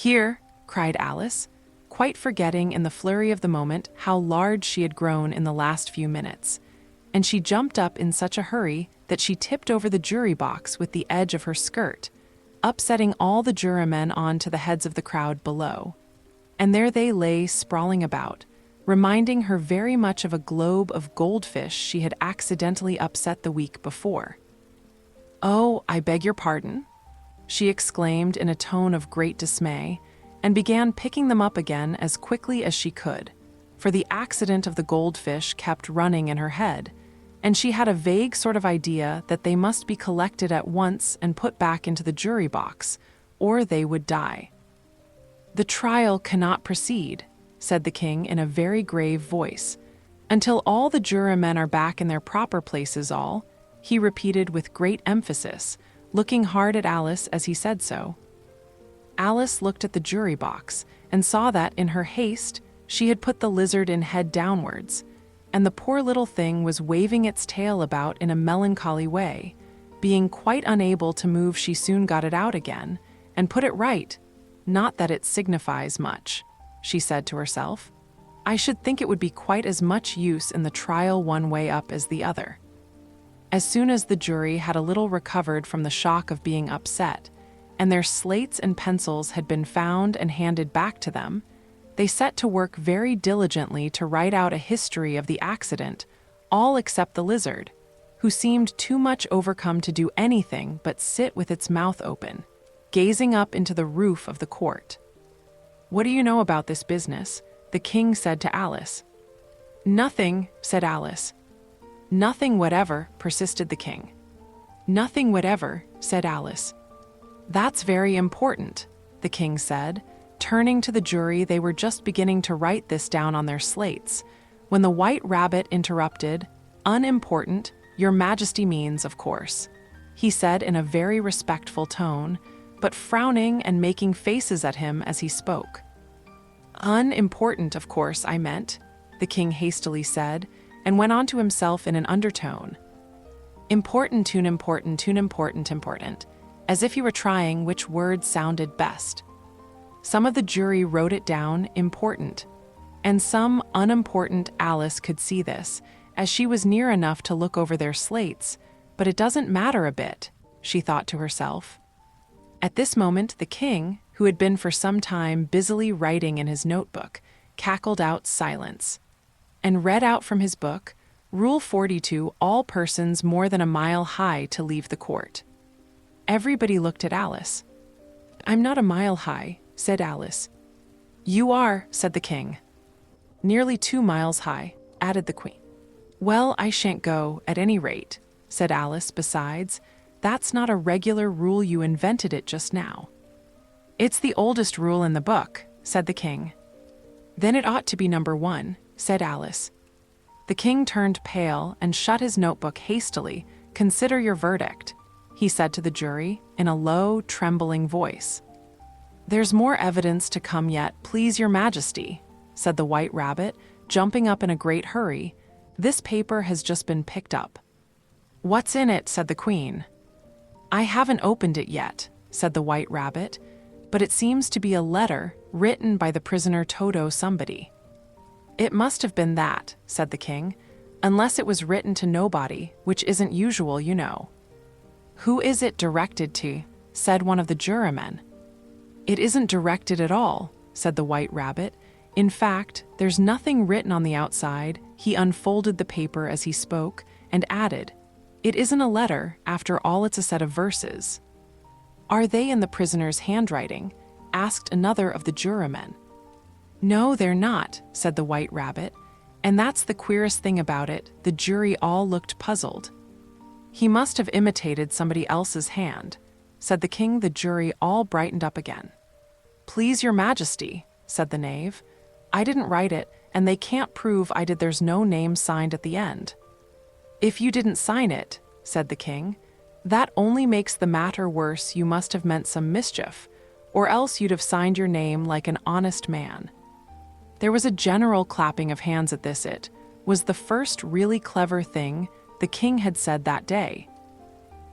"Here!" cried Alice, quite forgetting in the flurry of the moment how large she had grown in the last few minutes. And she jumped up in such a hurry that she tipped over the jury box with the edge of her skirt, upsetting all the jurymen onto the heads of the crowd below. And there they lay sprawling about, reminding her very much of a globe of goldfish she had accidentally upset the week before. "Oh, I beg your pardon," she exclaimed in a tone of great dismay, and began picking them up again as quickly as she could, for the accident of the goldfish kept running in her head, and she had a vague sort of idea that they must be collected at once and put back into the jury box, or they would die. "The trial cannot proceed," said the king in a very grave voice, "until all the jurymen are back in their proper places all," he repeated with great emphasis, looking hard at Alice as he said so. Alice looked at the jury box and saw that, in her haste, she had put the lizard in head downwards, and the poor little thing was waving its tail about in a melancholy way. Being quite unable to move, she soon got it out again and put it right. "Not that it signifies much," she said to herself. "I should think it would be quite as much use in the trial one way up as the other." As soon as the jury had a little recovered from the shock of being upset, and their slates and pencils had been found and handed back to them, they set to work very diligently to write out a history of the accident, all except the lizard, who seemed too much overcome to do anything but sit with its mouth open, gazing up into the roof of the court. "What do you know about this business?" the king said to Alice. "Nothing," said Alice. "Nothing whatever," persisted the king. "Nothing whatever," said Alice. "That's very important," the king said, turning to the jury. They were just beginning to write this down on their slates, when the White Rabbit interrupted. "Unimportant, your majesty means, of course," he said in a very respectful tone, but frowning and making faces at him as he spoke. "Unimportant, of course, I meant," the king hastily said, and went on to himself in an undertone. "Important, tune important, important," as if he were trying which word sounded best. Some of the jury wrote it down important, and some unimportant. Alice could see this, as she was near enough to look over their slates, but it doesn't matter a bit, she thought to herself. At this moment, the king, who had been for some time busily writing in his notebook, cackled out silence, and read out from his book, Rule 42, all persons more than a mile high to leave the court. Everybody looked at Alice. "I'm not a mile high," said Alice. "You are," said the king. "Nearly 2 miles high," added the queen. "Well, I shan't go, at any rate," said Alice. "Besides, that's not a regular rule. You invented it just now." "It's the oldest rule in the book," said the king. "Then it ought to be number 1, said Alice. The king turned pale and shut his notebook hastily. "Consider your verdict," he said to the jury in a low, trembling voice. "There's more evidence to come yet, please your majesty," said the White Rabbit, jumping up in a great hurry. "This paper has just been picked up." "What's in it?" said the queen. "I haven't opened it yet," said the White Rabbit, "but it seems to be a letter written by the prisoner Toto somebody." "It must have been that," said the king, "unless it was written to nobody, which isn't usual, you know." "Who is it directed to?" said one of the jurymen. "It isn't directed at all," said the White Rabbit. "In fact, there's nothing written on the outside." He unfolded the paper as he spoke and added, "It isn't a letter, after all, it's a set of verses." "Are they in the prisoner's handwriting?" asked another of the jurymen. "No, they're not," said the White Rabbit, "and that's the queerest thing about it." The jury all looked puzzled. "He must have imitated somebody else's hand," said the king. The jury all brightened up again. "Please your majesty," said the knave, "I didn't write it, and they can't prove I did. There's no name signed at the end." "If you didn't sign it," said the king, "that only makes the matter worse. You must have meant some mischief, or else you'd have signed your name like an honest man." There was a general clapping of hands at this. It was the first really clever thing the king had said that day.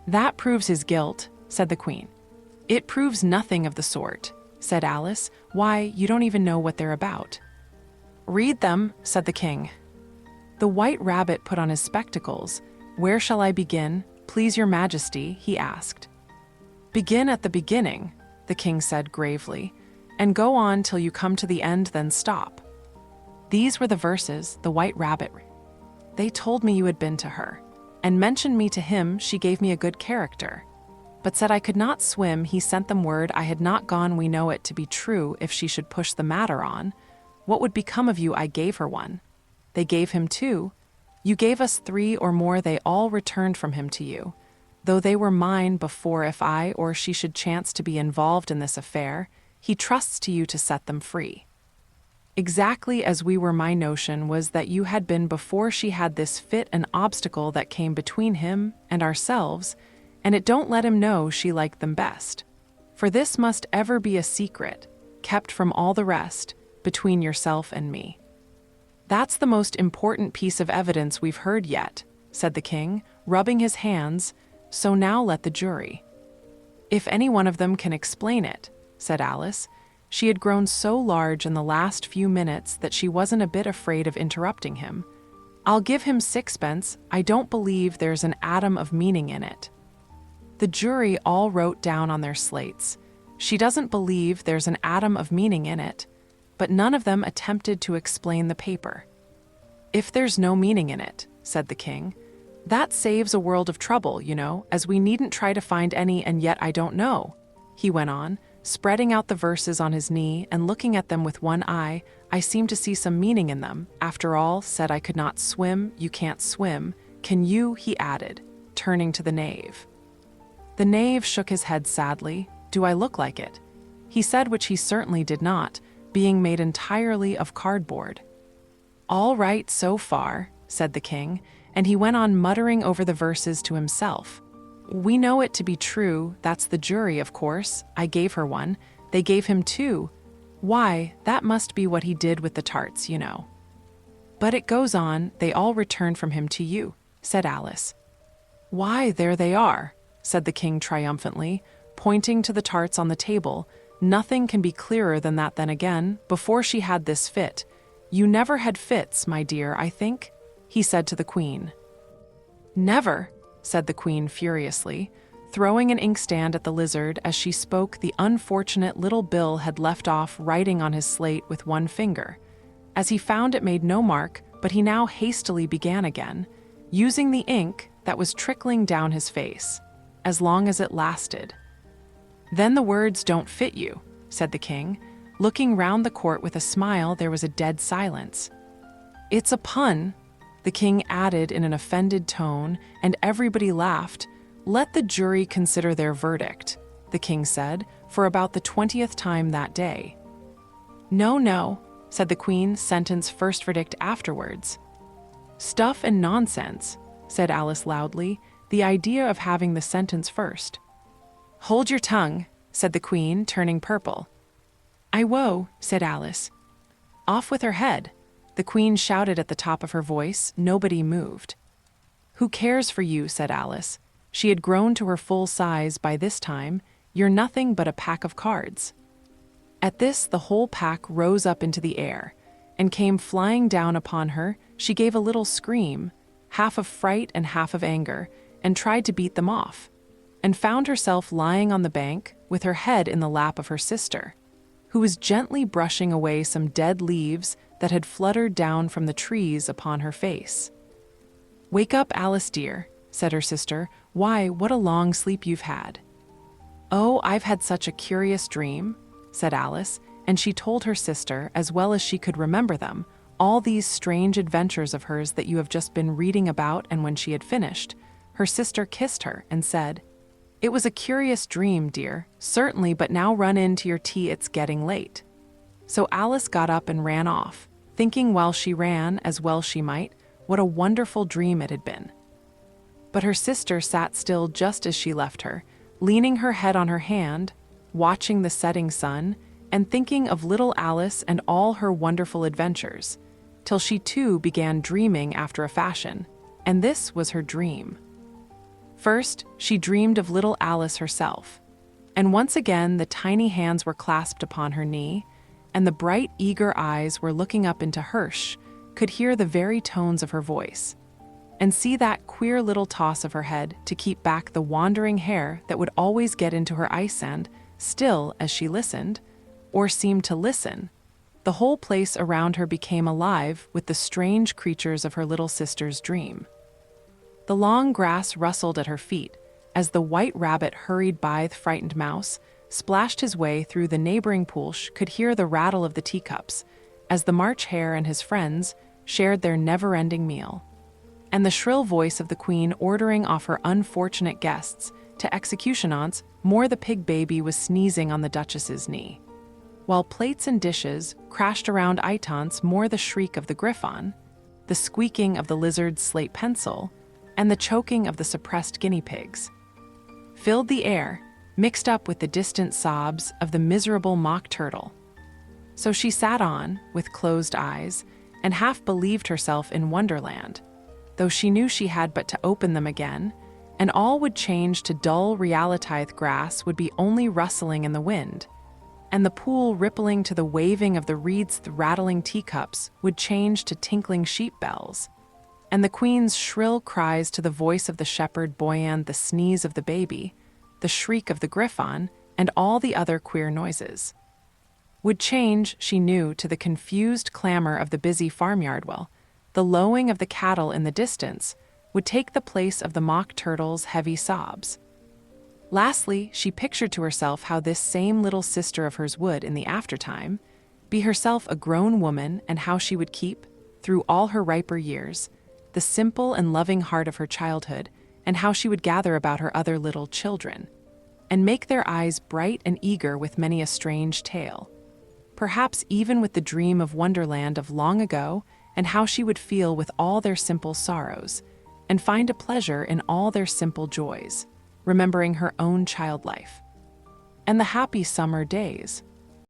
"That proves his guilt," said the queen. "It proves nothing of the sort," said Alice. "Why, you don't even know what they're about." "Read them," said the king. The White Rabbit put on his spectacles. "Where shall I begin, please your majesty?" he asked. "Begin at the beginning," the king said gravely, "and go on till you come to the end, then stop." These were the verses the White Rabbit read. "They told me you had been to her, and mentioned me to him. She gave me a good character, but said I could not swim. He sent them word I had not gone. We know it to be true. If she should push the matter on, what would become of you? I gave her one. They gave him two. You gave us three or more. They all returned from him to you, though they were mine before. If I or she should chance to be involved in this affair, he trusts to you to set them free. Exactly as we were. My notion was that you had been before she had this fit. An obstacle that came between him and ourselves, and it don't let him know she liked them best. For this must ever be a secret, kept from all the rest, between yourself and me." "That's the most important piece of evidence we've heard yet," said the king, rubbing his hands. "So now let the jury." "If any one of them can explain it," said Alice. She had grown so large in the last few minutes that she wasn't a bit afraid of interrupting him. "I'll give him sixpence. I don't believe there's an atom of meaning in it." The jury all wrote down on their slates, "She doesn't believe there's an atom of meaning in it," but none of them attempted to explain the paper. "If there's no meaning in it," said the king, "that saves a world of trouble, you know, as we needn't try to find any. And yet I don't know," he went on, spreading out the verses on his knee and looking at them with one eye. "I seem to see some meaning in them. After all, said I could not swim, you can't swim. Can you?" he added, turning to the knave. The knave shook his head sadly. "Do I look like it?" he said, which he certainly did not, being made entirely of cardboard. "All right so far," said the king, and he went on muttering over the verses to himself. "We know it to be true. That's the jury, of course. I gave her one. They gave him two. Why, that must be what he did with the tarts, you know." "But it goes on, they all returned from him to you," said Alice. "Why, there they are," said the king triumphantly, pointing to the tarts on the table. "Nothing can be clearer than that. Then again, before she had this fit— You never had fits, my dear, I think?" he said to the queen. "Never," said the queen furiously, throwing an inkstand at the lizard. As she spoke, the unfortunate little Bill had left off writing on his slate with one finger, as he found it made no mark, but he now hastily began again, using the ink that was trickling down his face, as long as it lasted. "Then the words don't fit you," said the king, looking round the court with a smile. There was a dead silence. "It's a pun," the king added in an offended tone, and everybody laughed. "Let the jury consider their verdict," the king said, for about the 20th time that day. "No, no," said the queen, "sentence first, verdict afterwards." "Stuff and nonsense," said Alice loudly, "the idea of having the sentence first." "Hold your tongue," said the queen, turning purple. "I woe," said Alice. "Off with her head," the queen shouted at the top of her voice. Nobody moved. "Who cares for you?" said Alice. She had grown to her full size by this time. "You're nothing but a pack of cards." At this, the whole pack rose up into the air and came flying down upon her. She gave a little scream, half of fright and half of anger, and tried to beat them off, and found herself lying on the bank with her head in the lap of her sister, who was gently brushing away some dead leaves that had fluttered down from the trees upon her face. "Wake up, Alice dear," said her sister. "Why, what a long sleep you've had." "Oh, I've had such a curious dream," said Alice, and she told her sister, as well as she could remember them, all these strange adventures of hers that you have just been reading about. And when she had finished, her sister kissed her and said, "It was a curious dream, dear, certainly, but now run in to your tea, it's getting late." So Alice got up and ran off, thinking while she ran, as well she might, what a wonderful dream it had been. But her sister sat still just as she left her, leaning her head on her hand, watching the setting sun, and thinking of little Alice and all her wonderful adventures, till she too began dreaming after a fashion, and this was her dream. First, she dreamed of little Alice herself, And once again, the tiny hands were clasped upon her knee, and the bright, eager eyes were looking up into hers, could hear the very tones of her voice, and see that queer little toss of her head to keep back the wandering hair that would always get into her ice and, still as she listened, or seemed to listen, the whole place around her became alive with the strange creatures of her little sister's dream. The long grass rustled at her feet as the white rabbit hurried by. The frightened mouse splashed his way through the neighboring pools, could hear the rattle of the teacups as the March Hare and his friends shared their never-ending meal, and the shrill voice of the queen ordering off her unfortunate guests to executionants. More the pig baby was sneezing on the duchess's knee, while plates and dishes crashed around Itance. More the shriek of the griffon, the squeaking of the lizard's slate pencil, and the choking of the suppressed guinea pigs filled the air, mixed up with the distant sobs of the miserable mock turtle. So she sat on, with closed eyes, and half believed herself in Wonderland, though she knew she had but to open them again, and all would change to dull reality. Grass would be only rustling in the wind, and the pool rippling to the waving of the reeds. The rattling teacups would change to tinkling sheep bells, and the queen's shrill cries to the voice of the shepherd boy, and the sneeze of the baby, the shriek of the griffon, and all the other queer noises would change, she knew, to the confused clamor of the busy farmyard, while the lowing of the cattle in the distance would take the place of the mock turtle's heavy sobs. Lastly, she pictured to herself how this same little sister of hers would, in the aftertime, be herself a grown woman, and how she would keep, through all her riper years, the simple and loving heart of her childhood, and how she would gather about her other little children, and make their eyes bright and eager with many a strange tale, perhaps even with the dream of Wonderland of long ago, and how she would feel with all their simple sorrows, and find a pleasure in all their simple joys, remembering her own child life, and the happy summer days